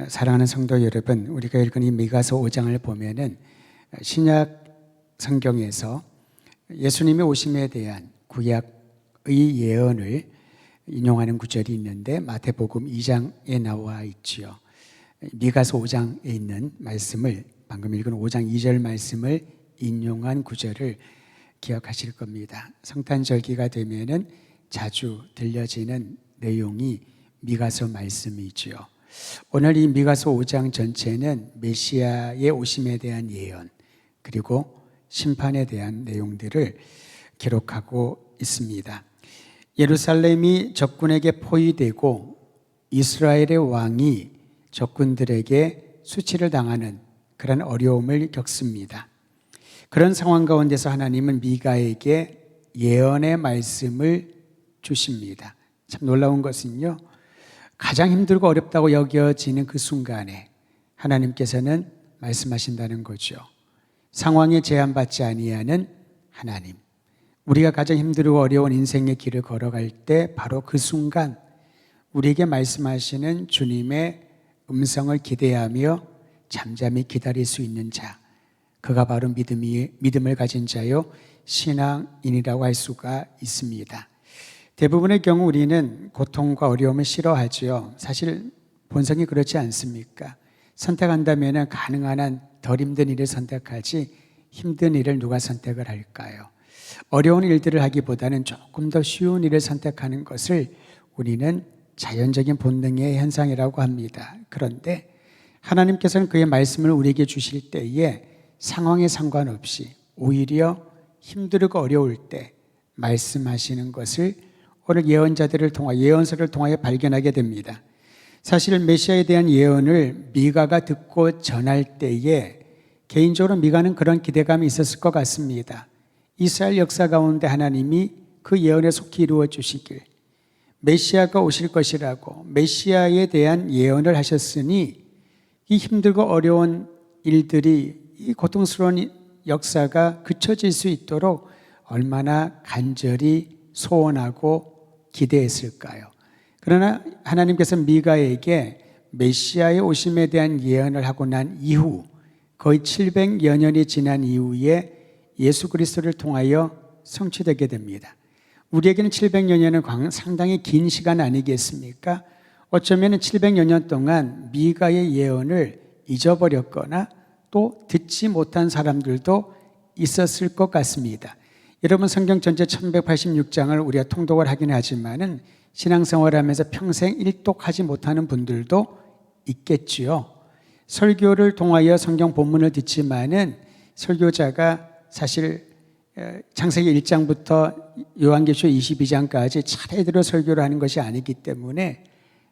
사랑하는 성도 여러분, 우리가 읽은 이 미가서 5장을 보면은 신약 성경에서 예수님의 오심에 대한 구약의 예언을 인용하는 구절이 있는데 마태복음 2장에 나와 있지요. 미가서 5장에 있는 말씀을, 방금 읽은 5장 2절 말씀을 인용한 구절을 기억하실 겁니다. 성탄절기가 되면은 자주 들려지는 내용이 미가서 말씀이지요. 오늘 이 미가서 5장 전체는 메시아의 오심에 대한 예언, 그리고 심판에 대한 내용들을 기록하고 있습니다. 예루살렘이 적군에게 포위되고 이스라엘의 왕이 적군들에게 수치를 당하는 그런 어려움을 겪습니다. 그런 상황 가운데서 하나님은 미가에게 예언의 말씀을 주십니다. 참 놀라운 것은요, 가장 힘들고 어렵다고 여겨지는 그 순간에 하나님께서는 말씀하신다는 거죠. 상황에 제한받지 아니하는 하나님, 우리가 가장 힘들고 어려운 인생의 길을 걸어갈 때 바로 그 순간 우리에게 말씀하시는 주님의 음성을 기대하며 잠잠히 기다릴 수 있는 자, 그가 바로 믿음을 가진 자요 신앙인이라고 할 수가 있습니다. 대부분의 경우 우리는 고통과 어려움을 싫어하죠. 사실 본성이 그렇지 않습니까? 선택한다면 가능한 한 덜 힘든 일을 선택하지 힘든 일을 누가 선택을 할까요? 어려운 일들을 하기보다는 조금 더 쉬운 일을 선택하는 것을 우리는 자연적인 본능의 현상이라고 합니다. 그런데 하나님께서는 그의 말씀을 우리에게 주실 때에 상황에 상관없이 오히려 힘들고 어려울 때 말씀하시는 것을 오늘 예언자들을 통하여, 예언서를 통하여 발견하게 됩니다. 사실 메시아에 대한 예언을 미가가 듣고 전할 때에 개인적으로 미가는 그런 기대감이 있었을 것 같습니다. 이스라엘 역사 가운데 하나님이 그 예언에 속히 이루어 주시길, 메시아가 오실 것이라고 메시아에 대한 예언을 하셨으니 이 힘들고 어려운 일들이, 이 고통스러운 역사가 그쳐질 수 있도록 얼마나 간절히 소원하고 기대했을까요? 그러나 하나님께서 미가에게 메시아의 오심에 대한 예언을 하고 난 이후 거의 700여 년이 지난 이후에 예수 그리스도를 통하여 성취되게 됩니다. 우리에게는 700여 년은 상당히 긴 시간 아니겠습니까? 어쩌면 700여 년 동안 미가의 예언을 잊어버렸거나 또 듣지 못한 사람들도 있었을 것 같습니다. 여러분, 성경 전체 1186장을 우리가 통독을 하긴 하지만은 신앙생활하면서 평생 일독하지 못하는 분들도 있겠지요. 설교를 통하여 성경 본문을 듣지만은 설교자가 사실 창세기 1장부터 요한계시록 22장까지 차례대로 설교를 하는 것이 아니기 때문에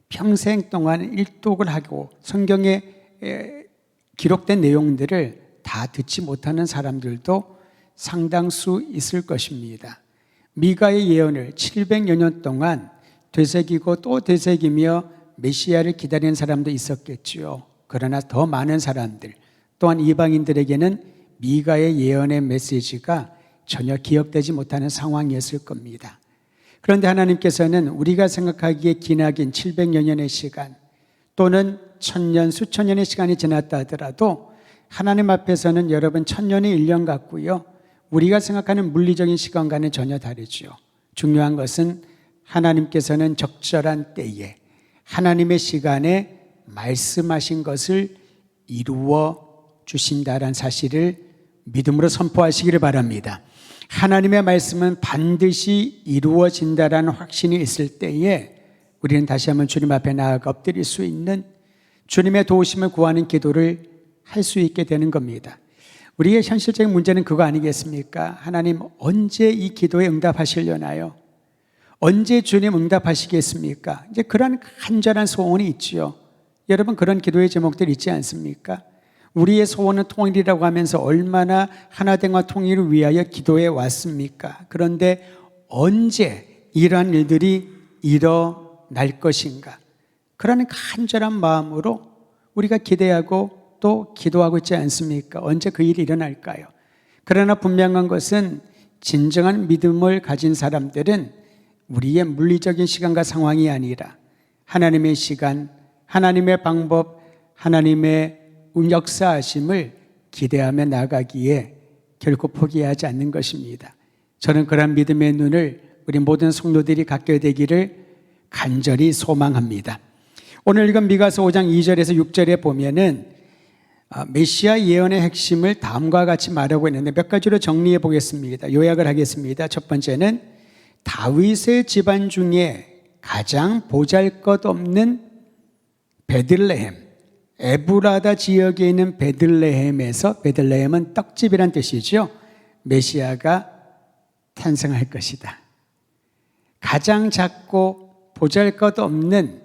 평생 동안 일독을 하고 성경에 기록된 내용들을 다 듣지 못하는 사람들도 상당수 있을 것입니다. 미가의 예언을 700여 년 동안 되새기고 또 되새기며 메시아를 기다리는 사람도 있었겠지요. 그러나 더 많은 사람들, 또한 이방인들에게는 미가의 예언의 메시지가 전혀 기억되지 못하는 상황이었을 겁니다. 그런데 하나님께서는 우리가 생각하기에 기나긴 700여 년의 시간 또는 1000년, 수천 년의 시간이 지났다 하더라도 하나님 앞에서는 여러분 1000년이 1년 같고요, 우리가 생각하는 물리적인 시간과는 전혀 다르죠. 중요한 것은 하나님께서는 적절한 때에 하나님의 시간에 말씀하신 것을 이루어 주신다라는 사실을 믿음으로 선포하시기를 바랍니다. 하나님의 말씀은 반드시 이루어진다라는 확신이 있을 때에 우리는 다시 한번 주님 앞에 나아가 엎드릴 수 있는, 주님의 도우심을 구하는 기도를 할 수 있게 되는 겁니다. 우리의 현실적인 문제는 그거 아니겠습니까? 하나님, 언제 이 기도에 응답하시려나요? 언제 주님 응답하시겠습니까? 이제 그런 간절한 소원이 있지요. 여러분, 그런 기도의 제목들 있지 않습니까? 우리의 소원은 통일이라고 하면서 얼마나 하나됨과 통일을 위하여 기도해 왔습니까? 그런데 언제 이러한 일들이 일어날 것인가? 그러는 간절한 마음으로 우리가 기대하고 또 기도하고 있지 않습니까? 언제 그 일이 일어날까요? 그러나 분명한 것은 진정한 믿음을 가진 사람들은 우리의 물리적인 시간과 상황이 아니라 하나님의 시간, 하나님의 방법, 하나님의 역사하심을 기대하며 나가기에 결코 포기하지 않는 것입니다. 저는 그런 믿음의 눈을 우리 모든 성도들이 갖게 되기를 간절히 소망합니다. 오늘 읽은 미가서 5장 2절에서 6절에 보면은 메시아 예언의 핵심을 다음과 같이 말하고 있는데 몇 가지로 정리해 보겠습니다. 요약을 하겠습니다. 첫 번째는 다윗의 집안 중에 가장 보잘것없는 베들레헴, 에브라다 지역에 있는 베들레헴에서, 베들레헴은 떡집이란 뜻이죠, 메시아가 탄생할 것이다. 가장 작고 보잘것없는,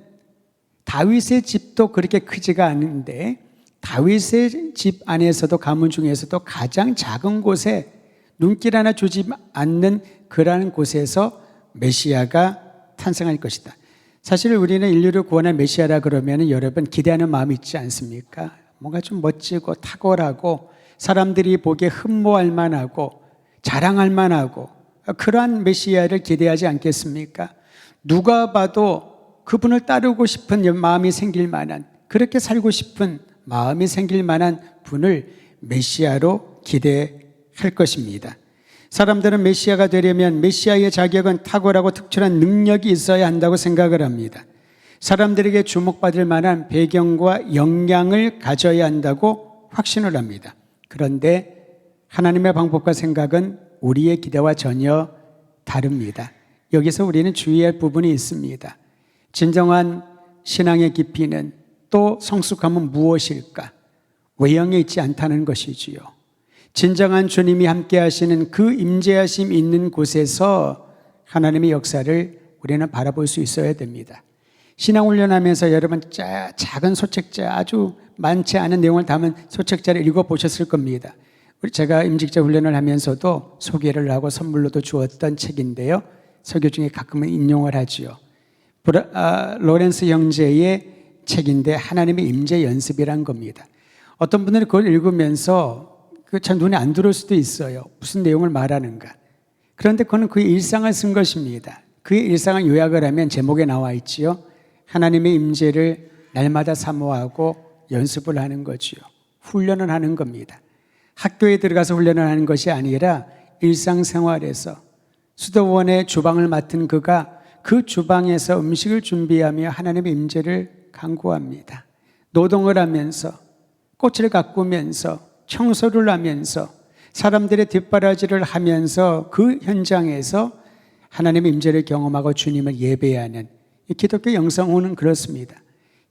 다윗의 집도 그렇게 크지가 않은데 다윗의 집 안에서도, 가문 중에서도 가장 작은 곳에 눈길 하나 주지 않는 그러한 곳에서 메시아가 탄생할 것이다. 사실 우리는 인류를 구원할 메시아라 그러면 여러분 기대하는 마음이 있지 않습니까? 뭔가 좀 멋지고 탁월하고 사람들이 보기에 흠모할 만하고 자랑할 만하고 그러한 메시아를 기대하지 않겠습니까? 누가 봐도 그분을 따르고 싶은 마음이 생길 만한, 그렇게 살고 싶은 마음이 생길 만한 분을 메시아로 기대할 것입니다. 사람들은 메시아가 되려면 메시아의 자격은 탁월하고 특출한 능력이 있어야 한다고 생각을 합니다. 사람들에게 주목받을 만한 배경과 역량을 가져야 한다고 확신을 합니다. 그런데 하나님의 방법과 생각은 우리의 기대와 전혀 다릅니다. 여기서 우리는 주의할 부분이 있습니다. 진정한 신앙의 깊이는, 또 성숙함은 무엇일까? 외형에 있지 않다는 것이지요. 진정한 주님이 함께 하시는 그 임재하심 있는 곳에서 하나님의 역사를 우리는 바라볼 수 있어야 됩니다. 신앙훈련하면서 여러분 작은 소책자, 아주 많지 않은 내용을 담은 소책자를 읽어보셨을 겁니다. 제가 임직자 훈련을 하면서도 소개를 하고 선물로도 주었던 책인데요, 설교 중에 가끔은 인용을 하지요. 로렌스 형제의 책인데 하나님의 임재 연습이란 겁니다. 어떤 분들은 그걸 읽으면서 참 눈에 안 들어올 수도 있어요. 무슨 내용을 말하는가. 그런데 그건 그의 일상을 쓴 것입니다. 그의 일상을 요약을 하면 제목에 나와 있지요. 하나님의 임재를 날마다 사모하고 연습을 하는 거지요. 훈련을 하는 겁니다. 학교에 들어가서 훈련을 하는 것이 아니라 일상생활에서, 수도원의 주방을 맡은 그가 그 주방에서 음식을 준비하며 하나님의 임재를 간구합니다. 노동을 하면서, 꽃을 가꾸면서, 청소를 하면서, 사람들의 뒷바라지를 하면서 그 현장에서 하나님의 임재를 경험하고 주님을 예배하는 이 기독교 영성은 그렇습니다.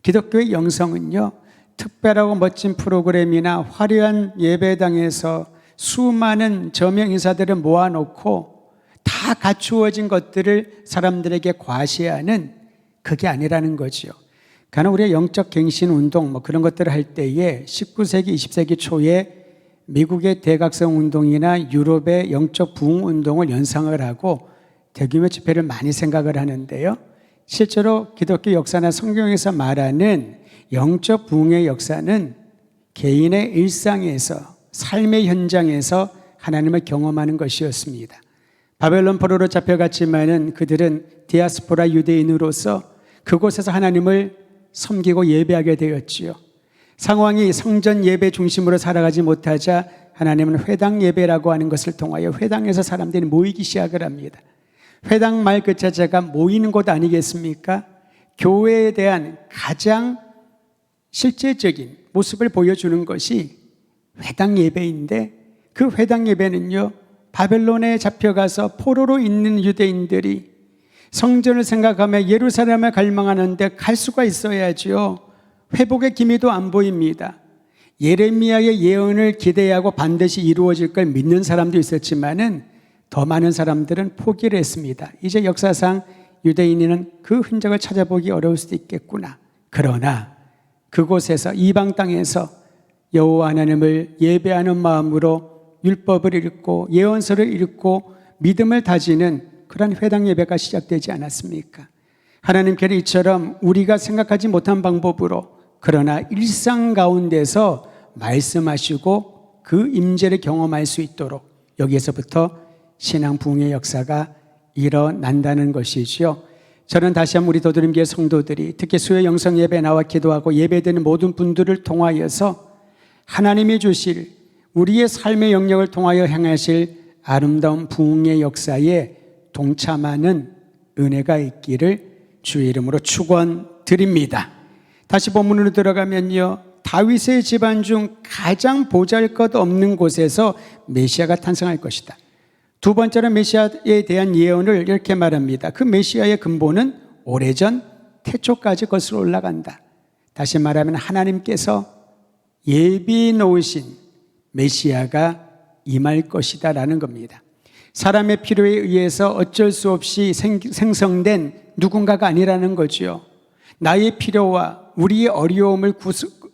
기독교의 영성은요, 특별하고 멋진 프로그램이나 화려한 예배당에서 수많은 저명 인사들을 모아놓고 다 갖추어진 것들을 사람들에게 과시하는, 그게 아니라는 거지요. 그러나 우리가 영적 갱신 운동 그런 것들을 할 때에 19세기, 20세기 초에 미국의 대각성 운동이나 유럽의 영적 부흥 운동을 연상을 하고 대규모 집회를 많이 생각을 하는데요, 실제로 기독교 역사나 성경에서 말하는 영적 부흥의 역사는 개인의 일상에서, 삶의 현장에서 하나님을 경험하는 것이었습니다. 바벨론 포로로 잡혀갔지만은 그들은 디아스포라 유대인으로서 그곳에서 하나님을 섬기고 예배하게 되었지요. 상황이 성전 예배 중심으로 살아가지 못하자 하나님은 회당 예배라고 하는 것을 통하여 회당에서 사람들이 모이기 시작을 합니다. 회당 말 그 자체가 모이는 곳 아니겠습니까? 교회에 대한 가장 실제적인 모습을 보여주는 것이 회당 예배인데, 그 회당 예배는요, 바벨론에 잡혀가서 포로로 있는 유대인들이 성전을 생각하며 예루살렘에 갈망하는데 갈 수가 있어야죠. 회복의 기미도 안 보입니다. 예레미야의 예언을 기대하고 반드시 이루어질 걸 믿는 사람도 있었지만은 더 많은 사람들은 포기를 했습니다. 이제 역사상 유대인은 그 흔적을 찾아보기 어려울 수도 있겠구나. 그러나 그곳에서, 이방 땅에서 여호와 하나님을 예배하는 마음으로 율법을 읽고 예언서를 읽고 믿음을 다지는 그런 회당 예배가 시작되지 않았습니까? 하나님께는 이처럼 우리가 생각하지 못한 방법으로, 그러나 일상 가운데서 말씀하시고 그 임재를 경험할 수 있도록 여기에서부터 신앙 부흥의 역사가 일어난다는 것이지요. 저는 다시 한번 우리 도드림교회 성도들이 특히 수요 영성 예배 나와 기도하고 예배드리는 모든 분들을 통하여서 하나님이 주실 우리의 삶의 영역을 통하여 행하실 아름다운 부흥의 역사에 동참하는 은혜가 있기를 주의 이름으로 축원드립니다. 다시 본문으로 들어가면요, 다윗의 집안 중 가장 보잘것없는 곳에서 메시아가 탄생할 것이다. 두 번째로 메시아에 대한 예언을 이렇게 말합니다. 그 메시아의 근본은 오래전 태초까지 거슬러 올라간다. 다시 말하면 하나님께서 예비해 놓으신 메시아가 임할 것이다 라는 겁니다. 사람의 필요에 의해서 어쩔 수 없이 생성된 누군가가 아니라는 거죠. 나의 필요와 우리의 어려움을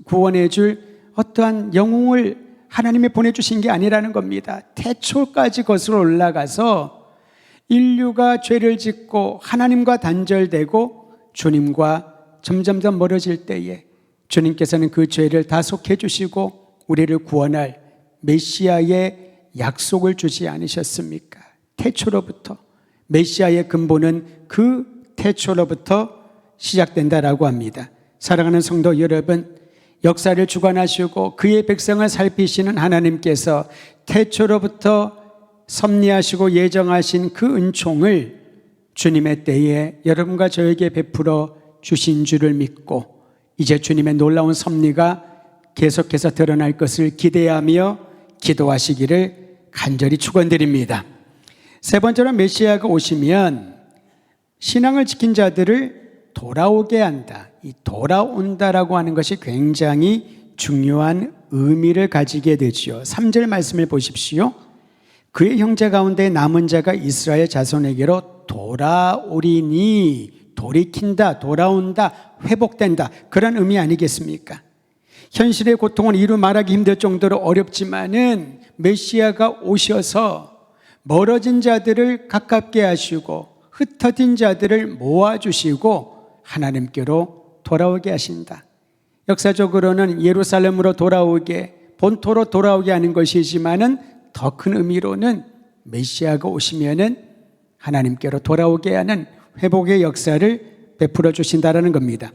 구원해 줄 어떠한 영웅을 하나님이 보내주신 게 아니라는 겁니다. 태초까지 거슬러 올라가서 인류가 죄를 짓고 하나님과 단절되고 주님과 점점점 멀어질 때에 주님께서는 그 죄를 다 속해 주시고 우리를 구원할 메시아의 약속을 주지 않으셨습니까? 태초로부터 메시아의 근본은 그 태초로부터 시작된다라고 합니다. 사랑하는 성도 여러분, 역사를 주관하시고 그의 백성을 살피시는 하나님께서 태초로부터 섭리하시고 예정하신 그 은총을 주님의 때에 여러분과 저에게 베풀어 주신 줄을 믿고 이제 주님의 놀라운 섭리가 계속해서 드러날 것을 기대하며 기도하시기를 간절히 축원드립니다. 세 번째로 메시아가 오시면 신앙을 지킨 자들을 돌아오게 한다. 이 돌아온다라고 하는 것이 굉장히 중요한 의미를 가지게 되지요. 3절 말씀을 보십시오. 그의 형제 가운데 남은 자가 이스라엘 자손에게로 돌아오리니, 돌이킨다, 돌아온다, 회복된다, 그런 의미 아니겠습니까? 현실의 고통은 이루 말하기 힘들 정도로 어렵지만은 메시아가 오셔서 멀어진 자들을 가깝게 하시고 흩어진 자들을 모아주시고 하나님께로 돌아오게 하신다. 역사적으로는 예루살렘으로 돌아오게, 본토로 돌아오게 하는 것이지만은 더 큰 의미로는 메시아가 오시면은 하나님께로 돌아오게 하는 회복의 역사를 베풀어 주신다라는 겁니다.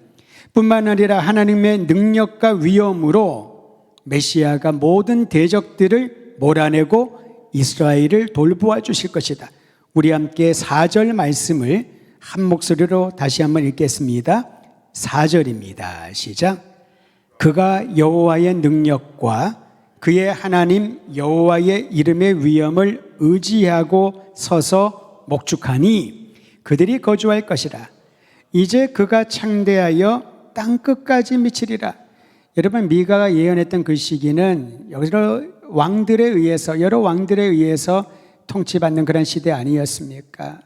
뿐만 아니라 하나님의 능력과 위엄으로 메시아가 모든 대적들을 몰아내고 이스라엘을 돌보아 주실 것이다. 우리 함께 4절 말씀을 한 목소리로 다시 한번 읽겠습니다. 4절입니다. 시작. 그가 여호와의 능력과 그의 하나님 여호와의 이름의 위엄을 의지하고 서서 목축하니 그들이 거주할 것이라. 이제 그가 창대하여 땅 끝까지 미치리라. 여러분, 미가가 예언했던 그 시기는 여러 왕들에 의해서 통치받는 그런 시대 아니었습니까?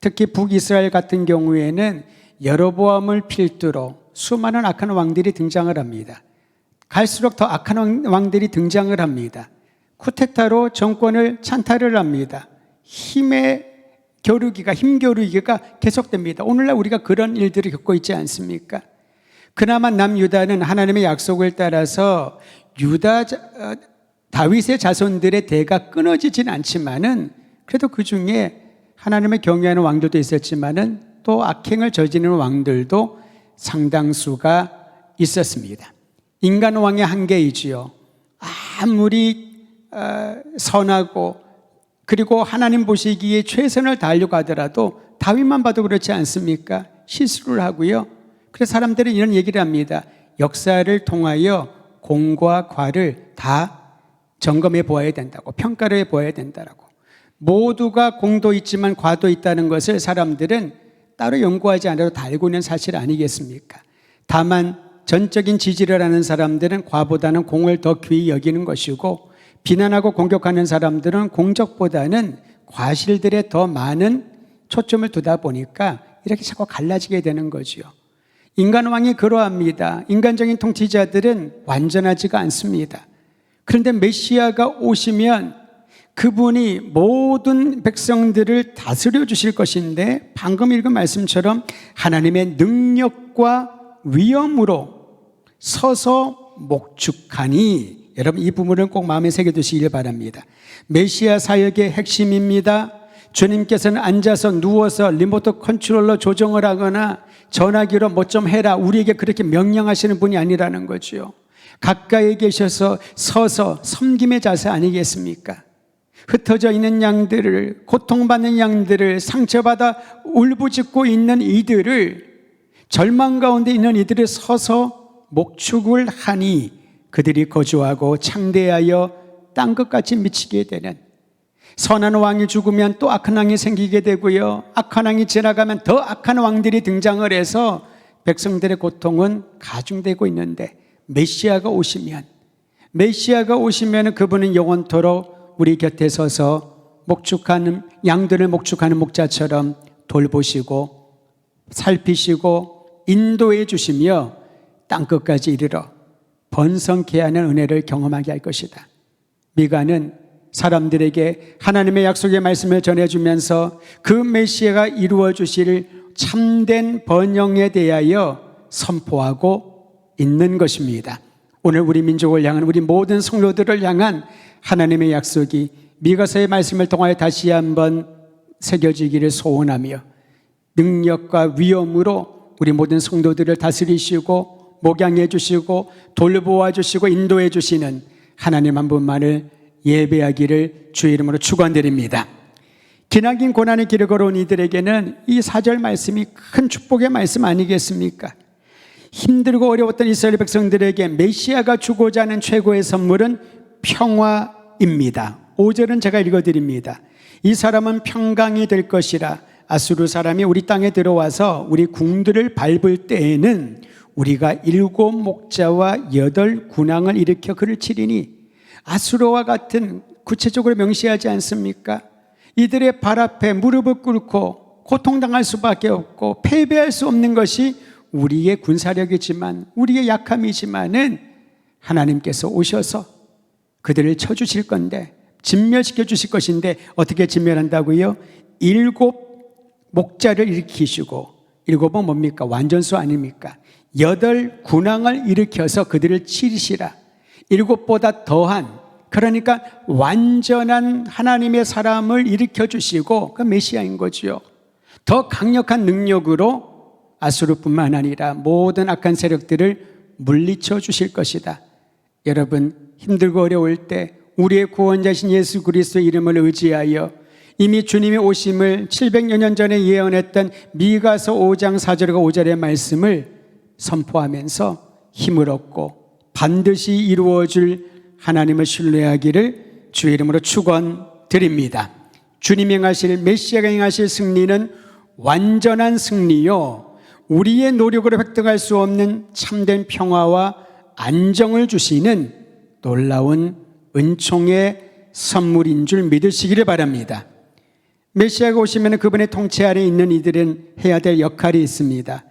특히 북이스라엘 같은 경우에는 여로보암을 필두로 수많은 악한 왕들이 등장을 합니다. 갈수록 더 악한 왕들이 등장을 합니다. 쿠데타로 정권을 찬탈을 합니다. 힘겨루기가 계속됩니다. 오늘날 우리가 그런 일들을 겪고 있지 않습니까? 그나마 남유다는 하나님의 약속을 따라서 다윗의 자손들의 대가 끊어지진 않지만은 그래도 그 중에 하나님의 경외하는 왕들도 있었지만은 또 악행을 저지르는 왕들도 상당수가 있었습니다. 인간 왕의 한계이지요. 아무리 선하고 그리고 하나님 보시기에 최선을 다하려고 하더라도 다윗만 봐도 그렇지 않습니까? 실수를 하고요. 그래서 사람들은 이런 얘기를 합니다. 역사를 통하여 공과 과를 다 점검해 보아야 된다고, 평가를 해 보아야 된다고. 모두가 공도 있지만 과도 있다는 것을 사람들은 따로 연구하지 않아도 다 알고 있는 사실 아니겠습니까? 다만 전적인 지지를 하는 사람들은 과보다는 공을 더 귀히 여기는 것이고, 비난하고 공격하는 사람들은 공적보다는 과실들에 더 많은 초점을 두다 보니까 이렇게 자꾸 갈라지게 되는 거죠. 인간왕이 그러합니다. 인간적인 통치자들은 완전하지가 않습니다. 그런데 메시아가 오시면 그분이 모든 백성들을 다스려 주실 것인데, 방금 읽은 말씀처럼 하나님의 능력과 위엄으로 서서 목축하니, 여러분 이 부분을 꼭 마음에 새겨두시길 바랍니다. 메시아 사역의 핵심입니다. 주님께서는 앉아서 누워서 리모트 컨트롤러 조정을 하거나 전화기로 뭐 좀 해라 우리에게 그렇게 명령하시는 분이 아니라는 거죠. 가까이 계셔서 서서 섬김의 자세 아니겠습니까? 흩어져 있는 양들을, 고통받는 양들을, 상처받아 울부짖고 있는 이들을, 절망 가운데 있는 이들을 서서 목축을 하니 그들이 거주하고 창대하여 땅끝같이 미치게 되는, 선한 왕이 죽으면 또 악한 왕이 생기게 되고요, 악한 왕이 지나가면 더 악한 왕들이 등장을 해서 백성들의 고통은 가중되고 있는데, 메시아가 오시면 그분은 영원토록 우리 곁에 서서 목축하는, 양들을 목축하는 목자처럼 돌보시고 살피시고 인도해 주시며 땅끝까지 이르러 번성케 하는 은혜를 경험하게 할 것이다. 미가는 사람들에게 하나님의 약속의 말씀을 전해주면서 그 메시아가 이루어 주실 참된 번영에 대하여 선포하고 있는 것입니다. 오늘 우리 민족을 향한, 우리 모든 성도들을 향한 하나님의 약속이 미가서의 말씀을 통하여 다시 한번 새겨지기를 소원하며, 능력과 위엄으로 우리 모든 성도들을 다스리시고 목양해 주시고 돌보아 주시고 인도해 주시는 하나님 한 분만을 예배하기를 주의 이름으로 축원드립니다. 기나긴 고난의 길을 걸어온 이들에게는 이 4절 말씀이 큰 축복의 말씀 아니겠습니까? 힘들고 어려웠던 이스라엘 백성들에게 메시아가 주고자 하는 최고의 선물은 평화입니다. 5절은 제가 읽어드립니다. 이 사람은 평강이 될 것이라. 아수르 사람이 우리 땅에 들어와서 우리 궁들을 밟을 때에는 우리가 7 목자와 8 군왕을 일으켜 그를 치리니, 아수르와 같은, 구체적으로 명시하지 않습니까? 이들의 발 앞에 무릎을 꿇고 고통당할 수밖에 없고 패배할 수 없는 것이 우리의 군사력이지만, 우리의 약함이지만은 하나님께서 오셔서 그들을 쳐주실 건데, 진멸시켜 주실 것인데, 어떻게 진멸한다고요? 7 목자를 일으키시고, 7은 뭡니까? 완전수 아닙니까? 8 군왕을 일으켜서 그들을 치시라. 7보다 더한, 그러니까 완전한 하나님의 사람을 일으켜 주시고, 그 메시아인 거죠. 더 강력한 능력으로 아수르뿐만 아니라 모든 악한 세력들을 물리쳐 주실 것이다. 여러분, 힘들고 어려울 때 우리의 구원자신 예수 그리스도의 이름을 의지하여 이미 주님의 오심을 700여 년 전에 예언했던 미가서 5장 4절과 5절의 말씀을 선포하면서 힘을 얻고 반드시 이루어질 하나님을 신뢰하기를 주의 이름으로 축원드립니다. 주님이 행하실, 메시아가 행하실 승리는 완전한 승리요, 우리의 노력으로 획득할 수 없는 참된 평화와 안정을 주시는 놀라운 은총의 선물인 줄 믿으시기를 바랍니다. 메시아가 오시면 그분의 통치 아래 있는 이들은 해야 될 역할이 있습니다.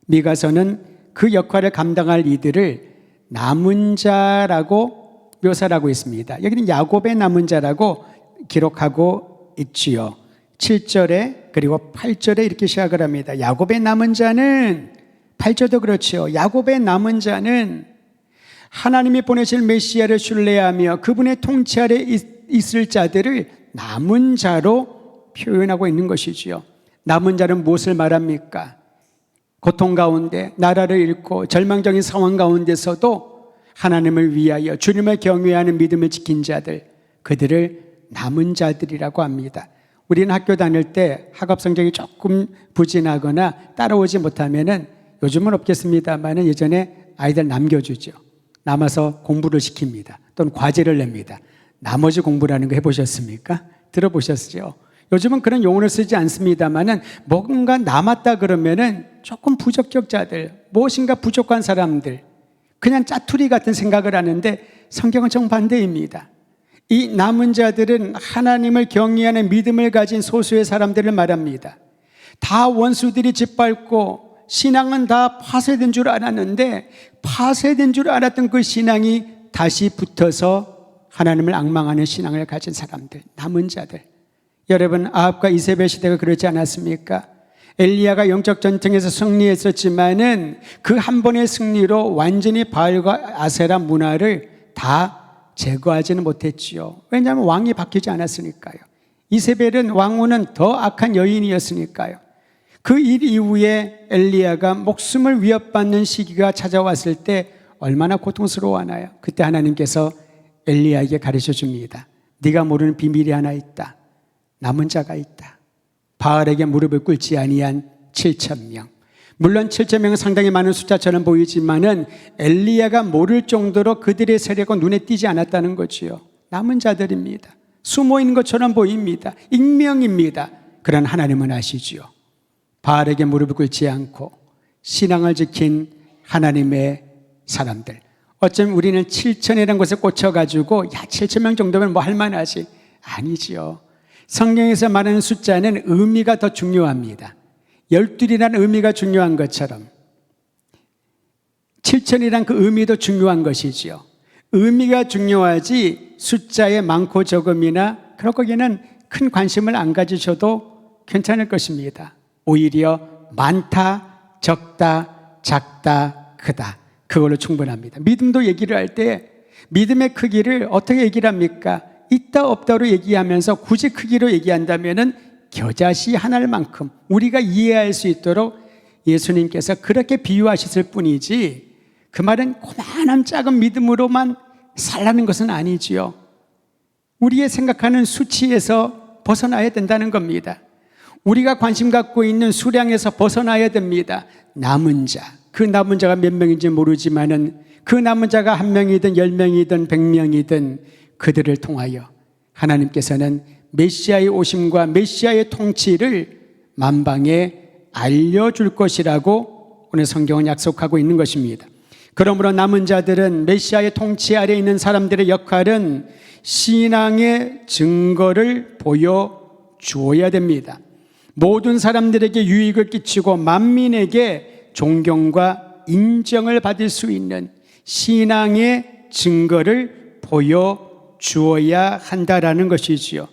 미가서는 그 역할을 감당할 이들을 남은 자라고 묘사를 하고 있습니다. 여기는 야곱의 남은 자라고 기록하고 있지요. 7절에 그리고 8절에 이렇게 시작을 합니다. 야곱의 남은 자는, 8절도 그렇죠. 야곱의 남은 자는 하나님이 보내실 메시아를 신뢰하며 그분의 통치 아래 있을 자들을 남은 자로 표현하고 있는 것이지요. 남은 자는 무엇을 말합니까? 고통 가운데, 나라를 잃고 절망적인 상황 가운데서도 하나님을 위하여 주님을 경외하는 믿음을 지킨 자들, 그들을 남은 자들이라고 합니다. 우리는 학교 다닐 때 학업 성적이 조금 부진하거나 따라오지 못하면은, 요즘은 없겠습니다만 예전에 아이들 남겨주죠. 남아서 공부를 시킵니다. 또는 과제를 냅니다. 나머지 공부라는 거 해보셨습니까? 들어보셨죠? 요즘은 그런 용어를 쓰지 않습니다만은, 뭔가 남았다 그러면은 조금 부적격자들, 무엇인가 부족한 사람들, 그냥 짜투리 같은 생각을 하는데 성경은 정반대입니다. 이 남은 자들은 하나님을 경외하는 믿음을 가진 소수의 사람들을 말합니다. 다 원수들이 짓밟고 신앙은 다 파쇄된 줄 알았는데, 파쇄된 줄 알았던 그 신앙이 다시 붙어서 하나님을 앙망하는 신앙을 가진 사람들, 남은 자들. 여러분, 아합과 이세벨 시대가 그렇지 않았습니까? 엘리야가 영적 전쟁에서 승리했었지만은 그 한 번의 승리로 완전히 바알과 아세라 문화를 다 제거하지는 못했지요. 왜냐하면 왕이 바뀌지 않았으니까요. 이세벨은 왕후는 더 악한 여인이었으니까요. 그 일 이후에 엘리야가 목숨을 위협받는 시기가 찾아왔을 때 얼마나 고통스러워하나요? 그때 하나님께서 엘리야에게 가르쳐 줍니다. 네가 모르는 비밀이 하나 있다. 남은 자가 있다. 바알에게 무릎을 꿇지 아니한 7,000명. 물론 7,000명은 상당히 많은 숫자처럼 보이지만은 엘리야가 모를 정도로 그들의 세력은 눈에 띄지 않았다는 거지요. 남은 자들입니다. 숨어 있는 것처럼 보입니다. 익명입니다. 그러나 하나님은 아시지요. 바알에게 무릎을 꿇지 않고 신앙을 지킨 하나님의 사람들. 어쩌면 우리는 7,000이라는 것에 꽂혀가지고 7,000명 정도면 뭐 할만하지. 아니지요. 성경에서 말하는 숫자는 의미가 더 중요합니다. 12이라는 의미가 중요한 것처럼 7,000이란 그 의미도 중요한 것이지요. 의미가 중요하지 숫자의 많고 적음이나 그런 거기에는 큰 관심을 안 가지셔도 괜찮을 것입니다. 오히려 많다, 적다, 작다, 크다. 그걸로 충분합니다. 믿음도 얘기를 할 때 믿음의 크기를 어떻게 얘기를 합니까? 있다 없다로 얘기하면서 굳이 크기로 얘기한다면은 겨자씨 하나일 만큼 우리가 이해할 수 있도록 예수님께서 그렇게 비유하셨을 뿐이지 그 말은 고만한 작은 믿음으로만 살라는 것은 아니지요. 우리의 생각하는 수치에서 벗어나야 된다는 겁니다. 우리가 관심 갖고 있는 수량에서 벗어나야 됩니다. 남은 자, 그 남은 자가 몇 명인지 모르지만은 그 남은 자가 1명이든 10명이든 100명이든 그들을 통하여 하나님께서는 메시아의 오심과 메시아의 통치를 만방에 알려줄 것이라고 오늘 성경은 약속하고 있는 것입니다. 그러므로 남은 자들은 메시아의 통치 아래에 있는 사람들의 역할은 신앙의 증거를 보여주어야 됩니다. 모든 사람들에게 유익을 끼치고 만민에게 존경과 인정을 받을 수 있는 신앙의 증거를 보여주어야 한다라는 것이지요.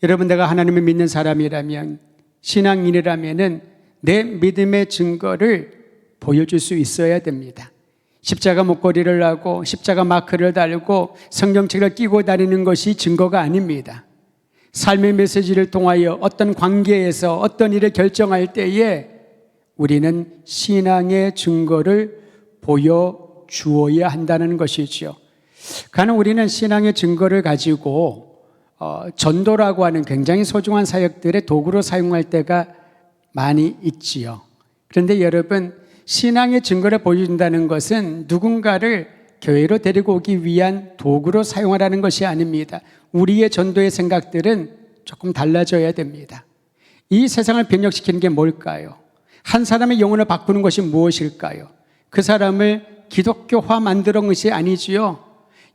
여러분, 내가 하나님을 믿는 사람이라면, 신앙인이라면은 내 믿음의 증거를 보여줄 수 있어야 됩니다. 십자가 목걸이를 하고 십자가 마크를 달고 성경책을 끼고 다니는 것이 증거가 아닙니다. 삶의 메시지를 통하여 어떤 관계에서 어떤 일을 결정할 때에 우리는 신앙의 증거를 보여주어야 한다는 것이지요. 가능 우리는 신앙의 증거를 가지고 전도라고 하는 굉장히 소중한 사역들의 도구로 사용할 때가 많이 있지요. 그런데 여러분, 신앙의 증거를 보여준다는 것은 누군가를 교회로 데리고 오기 위한 도구로 사용하라는 것이 아닙니다. 우리의 전도의 생각들은 조금 달라져야 됩니다. 이 세상을 변혁시키는 게 뭘까요? 한 사람의 영혼을 바꾸는 것이 무엇일까요? 그 사람을 기독교화 만드는 것이 아니지요.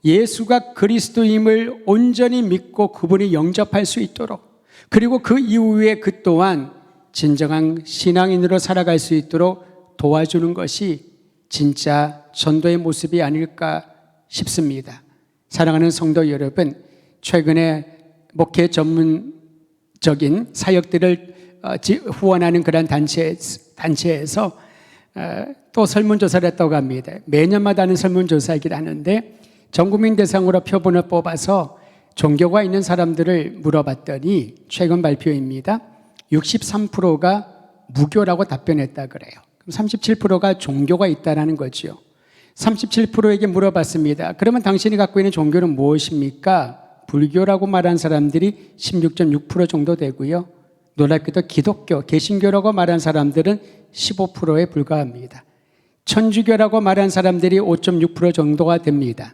예수가 그리스도임을 온전히 믿고 그분이 영접할 수 있도록, 그리고 그 이후에 그 또한 진정한 신앙인으로 살아갈 수 있도록 도와주는 것이 진짜 전도의 모습이 아닐까 싶습니다. 사랑하는 성도 여러분, 최근에 목회 전문적인 사역들을 후원하는 그런 단체에서 또 설문조사를 했다고 합니다. 매년마다 하는 설문조사이긴 하는데 전국민 대상으로 표본을 뽑아서 종교가 있는 사람들을 물어봤더니 최근 발표입니다. 63%가 무교라고 답변했다 그래요. 그럼 37%가 종교가 있다는 거죠. 37%에게 물어봤습니다. 그러면 당신이 갖고 있는 종교는 무엇입니까? 불교라고 말한 사람들이 16.6% 정도 되고요. 놀랍게도 기독교, 개신교라고 말한 사람들은 15%에 불과합니다. 천주교라고 말한 사람들이 5.6% 정도가 됩니다.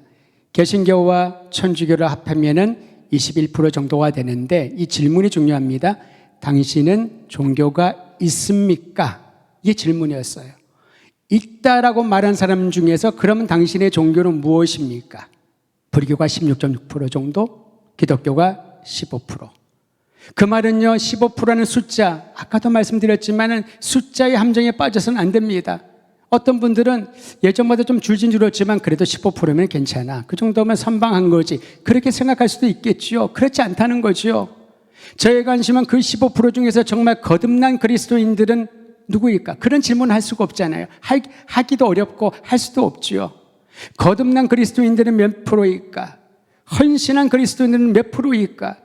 개신교와 천주교를 합하면은 21% 정도가 되는데 이 질문이 중요합니다. 당신은 종교가 있습니까? 이게 질문이었어요. 있다라고 말한 사람 중에서 그러면 당신의 종교는 무엇입니까? 불교가 16.6% 정도, 기독교가 15%. 그 말은요, 15%라는 숫자, 아까도 말씀드렸지만은 숫자의 함정에 빠져서는 안 됩니다. 어떤 분들은 예전보다 좀 줄진 줄었지만 그래도 15%면 괜찮아. 그 정도면 선방한 거지. 그렇게 생각할 수도 있겠지요. 그렇지 않다는 거죠. 저의 관심은 그 15% 중에서 정말 거듭난 그리스도인들은 누구일까? 그런 질문을 할 수가 없잖아요. 하기도 어렵고 할 수도 없지요. 거듭난 그리스도인들은 몇 프로일까? 헌신한 그리스도인들은 몇 프로일까?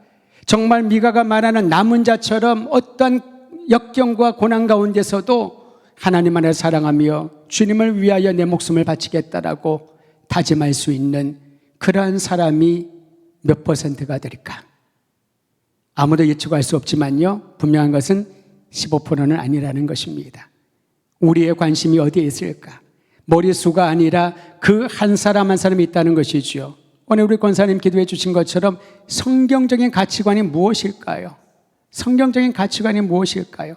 정말 미가가 말하는 남은 자처럼 어떤 역경과 고난 가운데서도 하나님 안에 사랑하며 주님을 위하여 내 목숨을 바치겠다라고 다짐할 수 있는 그러한 사람이 몇 %가 될까? 아무도 예측할 수 없지만요, 분명한 것은 15%는 아니라는 것입니다. 우리의 관심이 어디에 있을까? 머릿수가 아니라 그 한 사람 한 사람이 있다는 것이지요. 오늘 우리 권사님 기도해 주신 것처럼 성경적인 가치관이 무엇일까요? 성경적인 가치관이 무엇일까요?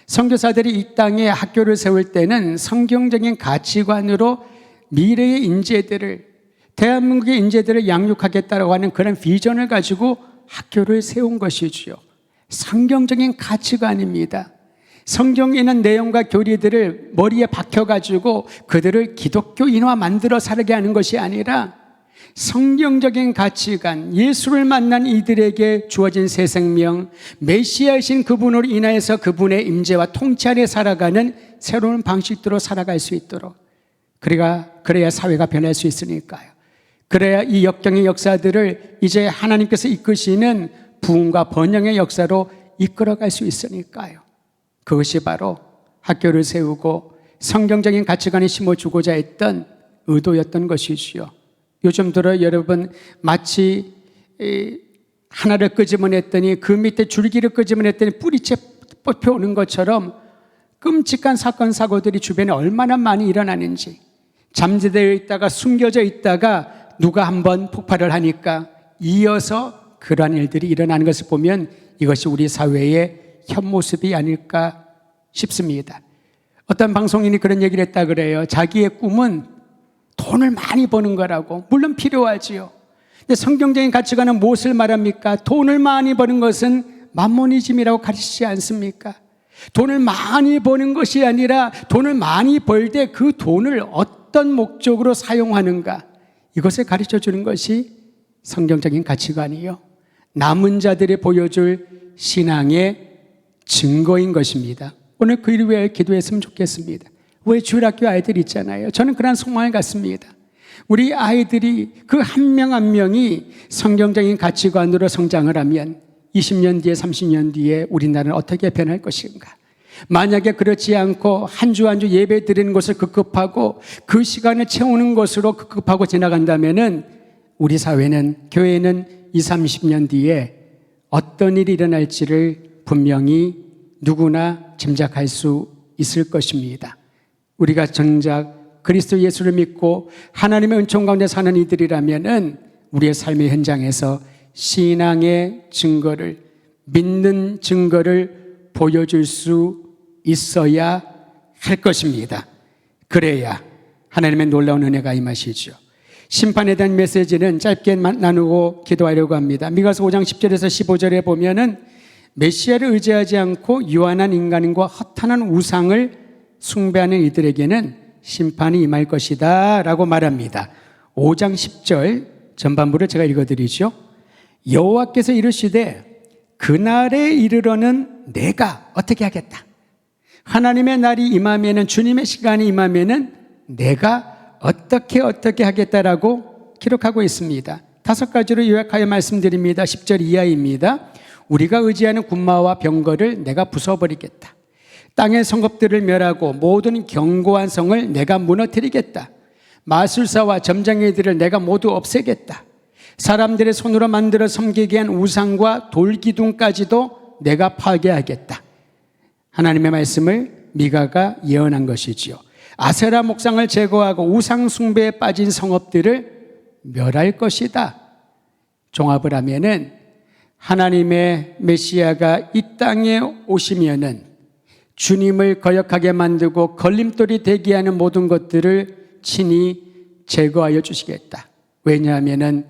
선교사들이 이 땅에 학교를 세울 때는 성경적인 가치관으로 미래의 인재들을, 대한민국의 인재들을 양육하겠다고 하는 그런 비전을 가지고 학교를 세운 것이지요. 성경적인 가치관입니다. 성경에 있는 내용과 교리들을 머리에 박혀가지고 그들을 기독교인화 만들어 살게 하는 것이 아니라 성경적인 가치관, 예수를 만난 이들에게 주어진 새 생명, 메시아이신 그분으로 인하여서 그분의 임재와 통치 아래 살아가는 새로운 방식대로 살아갈 수 있도록, 그래야 사회가 변할 수 있으니까요. 그래야 이 역경의 역사들을 이제 하나님께서 이끄시는 부흥과 번영의 역사로 이끌어갈 수 있으니까요. 그것이 바로 학교를 세우고 성경적인 가치관을 심어주고자 했던 의도였던 것이지요. 요즘 들어 여러분 마치 하나를 끄집어냈더니 그 밑에 줄기를 끄집어냈더니 뿌리채 뽑혀오는 것처럼 끔찍한 사건 사고들이 주변에 얼마나 많이 일어나는지, 잠재되어 있다가 숨겨져 있다가 누가 한번 폭발을 하니까 이어서 그러한 일들이 일어나는 것을 보면 이것이 우리 사회의 현모습이 아닐까 싶습니다. 어떤 방송인이 그런 얘기를 했다 그래요. 자기의 꿈은 돈을 많이 버는 거라고. 물론 필요하지요. 근데 성경적인 가치관은 무엇을 말합니까? 돈을 많이 버는 것은 만모니즘이라고 가르치지 않습니까? 돈을 많이 버는 것이 아니라 돈을 많이 벌 때 그 돈을 어떤 목적으로 사용하는가, 이것을 가르쳐 주는 것이 성경적인 가치관이요, 남은 자들이 보여줄 신앙의 증거인 것입니다. 오늘 그 일 위해 기도했으면 좋겠습니다. 왜 주일학교 아이들 있잖아요. 저는 그런 소망을 갖습니다. 우리 아이들이 그 한 명 한 명이 성경적인 가치관으로 성장을 하면 20년 뒤에 30년 뒤에 우리나라는 어떻게 변할 것인가. 만약에 그렇지 않고 한 주 한 주 예배 드리는 것을 급급하고 그 시간을 채우는 것으로 급급하고 지나간다면은 우리 사회는, 교회는 20, 30년 뒤에 어떤 일이 일어날지를 분명히 누구나 짐작할 수 있을 것입니다. 우리가 정작 그리스도 예수를 믿고 하나님의 은총 가운데 사는 이들이라면은 우리의 삶의 현장에서 신앙의 증거를, 믿는 증거를 보여줄 수 있어야 할 것입니다. 그래야 하나님의 놀라운 은혜가 임하시죠. 심판에 대한 메시지는 짧게 나누고 기도하려고 합니다. 미가서 5장 10절에서 15절에 보면은 메시아를 의지하지 않고 유한한 인간과 허탄한 우상을 숭배하는 이들에게는 심판이 임할 것이다 라고 말합니다. 5장 10절 전반부를 제가 읽어드리죠. 여호와께서 이르시되 그날에 이르러는 내가 어떻게 하겠다. 하나님의 날이 임하면은, 주님의 시간이 임하면은 내가 어떻게 하겠다라고 기록하고 있습니다. 5가지로 요약하여 말씀드립니다. 10절 이하입니다. 우리가 의지하는 군마와 병거를 내가 부숴버리겠다. 땅의 성읍들을 멸하고 모든 견고한 성을 내가 무너뜨리겠다. 마술사와 점쟁이들을 내가 모두 없애겠다. 사람들의 손으로 만들어 섬기게 한 우상과 돌기둥까지도 내가 파괴하겠다. 하나님의 말씀을 미가가 예언한 것이지요. 아세라 목상을 제거하고 우상 숭배에 빠진 성읍들을 멸할 것이다. 종합을 하면은 하나님의 메시아가 이 땅에 오시면은 주님을 거역하게 만들고 걸림돌이 되게 하는 모든 것들을 친히 제거하여 주시겠다. 왜냐하면은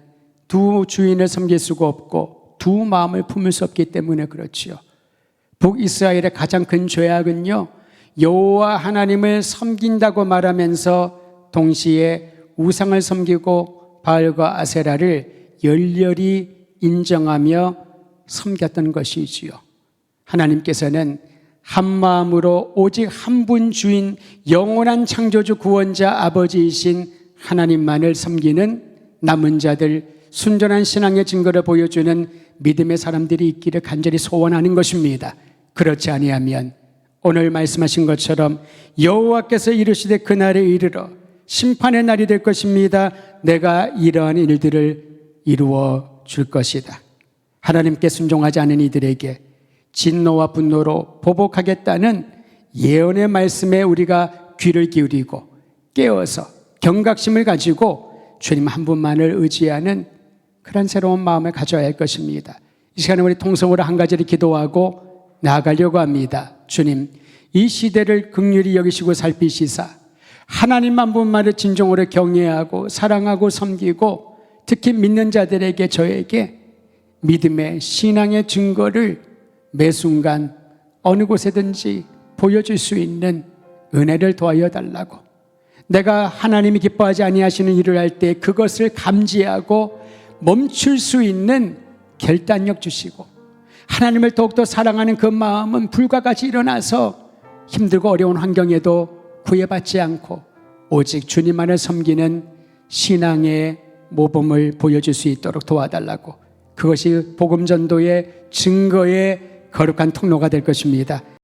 두 주인을 섬길 수가 없고 두 마음을 품을 수 없기 때문에 그렇지요. 북이스라엘의 가장 큰 죄악은요, 여호와 하나님을 섬긴다고 말하면서 동시에 우상을 섬기고 바알과 아세라를 열렬히 인정하며 섬겼던 것이지요. 하나님께서는 한 마음으로 오직 한 분 주인, 영원한 창조주 구원자 아버지이신 하나님만을 섬기는 남은 자들 순전한 신앙의 증거를 보여주는 믿음의 사람들이 있기를 간절히 소원하는 것입니다. 그렇지 아니하면 오늘 말씀하신 것처럼 여호와께서 이르시되 그날에 이르러 심판의 날이 될 것입니다. 내가 이러한 일들을 이루어 줄 것이다. 하나님께 순종하지 않은 이들에게 진노와 분노로 보복하겠다는 예언의 말씀에 우리가 귀를 기울이고 깨어서 경각심을 가지고 주님 한 분만을 의지하는 그런 새로운 마음을 가져야 할 것입니다. 이 시간에 우리 통성으로 한 가지를 기도하고 나아가려고 합니다. 주님, 이 시대를 긍휼히 여기시고 살피시사 하나님 한 분만을 진정으로 경외하고 사랑하고 섬기고 특히 믿는 자들에게 저에게 믿음의 신앙의 증거를 매 순간 어느 곳에든지 보여줄 수 있는 은혜를 도하여 달라고, 내가 하나님이 기뻐하지 아니하시는 일을 할 때 그것을 감지하고 멈출 수 있는 결단력 주시고, 하나님을 더욱더 사랑하는 그 마음은 불과 같이 일어나서 힘들고 어려운 환경에도 구애받지 않고 오직 주님만을 섬기는 신앙의 모범을 보여줄 수 있도록 도와달라고, 그것이 복음 전도의 증거의 거룩한 통로가 될 것입니다.